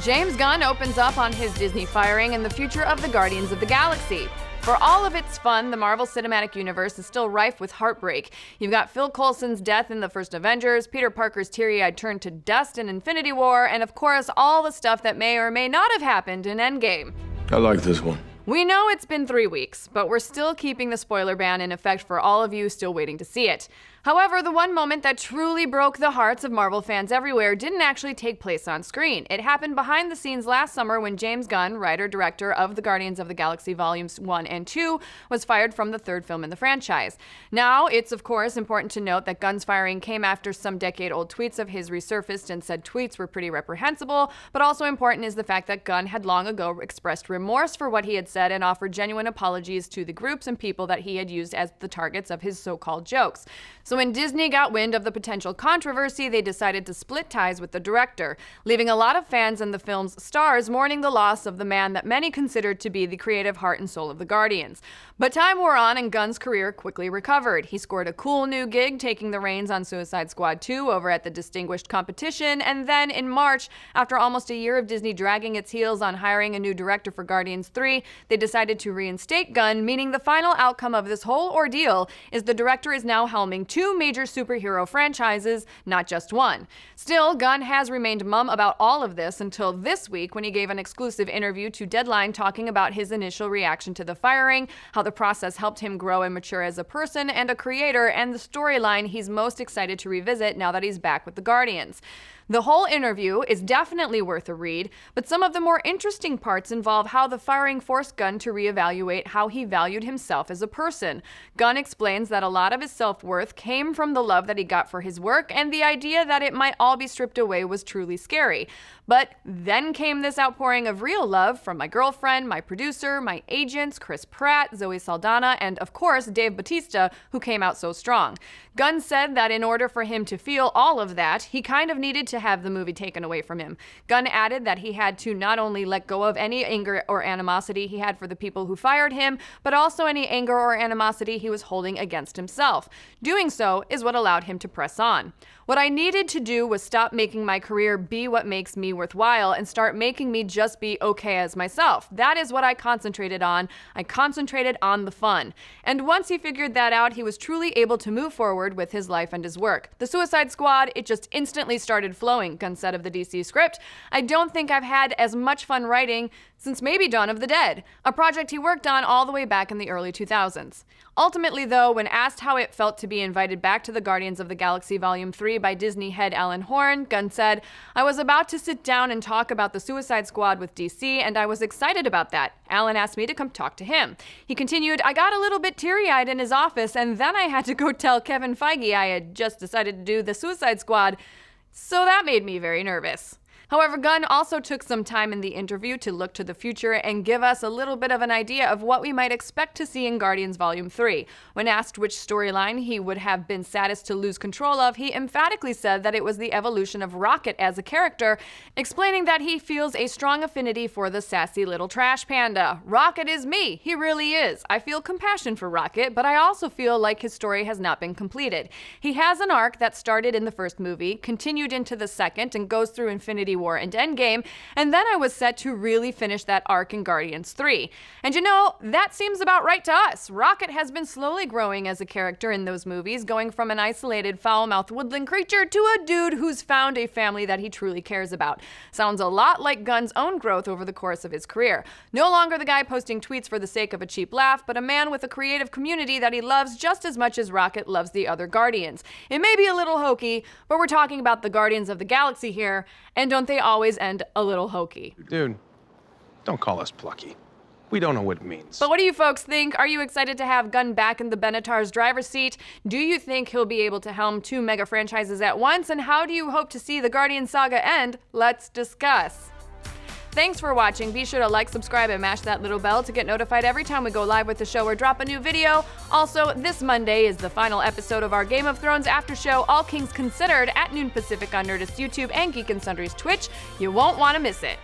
James Gunn opens up on his Disney firing and the future of the Guardians of the Galaxy. For all of its fun, the Marvel Cinematic Universe is still rife with heartbreak. You've got Phil Coulson's death in the first Avengers, Peter Parker's teary-eyed turn to dust in Infinity War, and of course all the stuff that may or may not have happened in Endgame. I like this one. We know it's been 3 weeks, but we're still keeping the spoiler ban in effect for all of you still waiting to see it. However, the one moment that truly broke the hearts of Marvel fans everywhere didn't actually take place on screen. It happened behind the scenes last summer when James Gunn, writer-director of the Guardians of the Galaxy Volumes 1 and 2, was fired from the third film in the franchise. Now, it's of course important to note that Gunn's firing came after some decade-old tweets of his resurfaced and said tweets were pretty reprehensible, but also important is the fact that Gunn had long ago expressed remorse for what he had said and offered genuine apologies to the groups and people that he had used as the targets of his so-called jokes. So when Disney got wind of the potential controversy, they decided to split ties with the director, leaving a lot of fans and the film's stars mourning the loss of the man that many considered to be the creative heart and soul of the Guardians. But time wore on and Gunn's career quickly recovered. He scored a cool new gig taking the reins on Suicide Squad 2 over at the Distinguished Competition, and then in March, after almost a year of Disney dragging its heels on hiring a new director for Guardians 3, they decided to reinstate Gunn, meaning the final outcome of this whole ordeal is the director is now helming 2 major superhero franchises, not just one. Still, Gunn has remained mum about all of this until this week when he gave an exclusive interview to Deadline talking about his initial reaction to the firing, how the process helped him grow and mature as a person and a creator, and the storyline he's most excited to revisit now that he's back with the Guardians. The whole interview is definitely worth a read, but some of the more interesting parts involve how the firing forced Gunn to reevaluate how he valued himself as a person. Gunn explains that a lot of his self-worth came from the love that he got for his work, and the idea that it might all be stripped away was truly scary. But then came this outpouring of real love from my girlfriend, my producer, my agents, Chris Pratt, Zoe Saldana, and of course Dave Bautista, who came out so strong. Gunn said that in order for him to feel all of that, he kind of needed to have the movie taken away from him. Gunn added that he had to not only let go of any anger or animosity he had for the people who fired him, but also any anger or animosity he was holding against himself. Doing so is what allowed him to press on. What I needed to do was stop making my career be what makes me worthwhile and start making me just be okay as myself. That is what I concentrated on. I concentrated on the fun. And once he figured that out, he was truly able to move forward with his life and his work. The Suicide Squad, it just instantly started flowing, Gunn said of the DC script. I don't think I've had as much fun writing since maybe Dawn of the Dead, a project he worked on all the way back in the early 2000s. Ultimately, though, when asked how it felt to be invited back to the Guardians of the Galaxy Volume 3 by Disney head Alan Horn, Gunn said, "I was about to sit down and talk about the Suicide Squad with DC, and I was excited about that. Alan asked me to come talk to him." He continued, "I got a little bit teary-eyed in his office, and then I had to go tell Kevin Feige I had just decided to do the Suicide Squad, so that made me very nervous." However, Gunn also took some time in the interview to look to the future and give us a little bit of an idea of what we might expect to see in Guardians Volume 3. When asked which storyline he would have been saddest to lose control of, he emphatically said that it was the evolution of Rocket as a character, explaining that he feels a strong affinity for the sassy little trash panda. "Rocket is me, he really is. I feel compassion for Rocket, but I also feel like his story has not been completed. He has an arc that started in the first movie, continued into the second, and goes through Infinity War and Endgame, and then I was set to really finish that arc in Guardians 3. And you know, that seems about right to us. Rocket has been slowly growing as a character in those movies, going from an isolated, foul-mouthed woodland creature to a dude who's found a family that he truly cares about. Sounds a lot like Gunn's own growth over the course of his career. No longer the guy posting tweets for the sake of a cheap laugh, but a man with a creative community that he loves just as much as Rocket loves the other Guardians. It may be a little hokey, but we're talking about the Guardians of the Galaxy here, and don't they always end a little hokey? Dude, don't call us plucky. We don't know what it means. But what do you folks think? Are you excited to have Gunn back in the Benatar's driver's seat? Do you think he'll be able to helm 2 mega franchises at once? And how do you hope to see the Guardian saga end? Let's discuss. Thanks for watching. Be sure to like, subscribe, and mash that little bell to get notified every time we go live with the show or drop a new video. Also, this Monday is the final episode of our Game of Thrones after show, All Kings Considered, at noon Pacific on Nerdist YouTube and Geek and Sundry's Twitch. You won't want to miss it.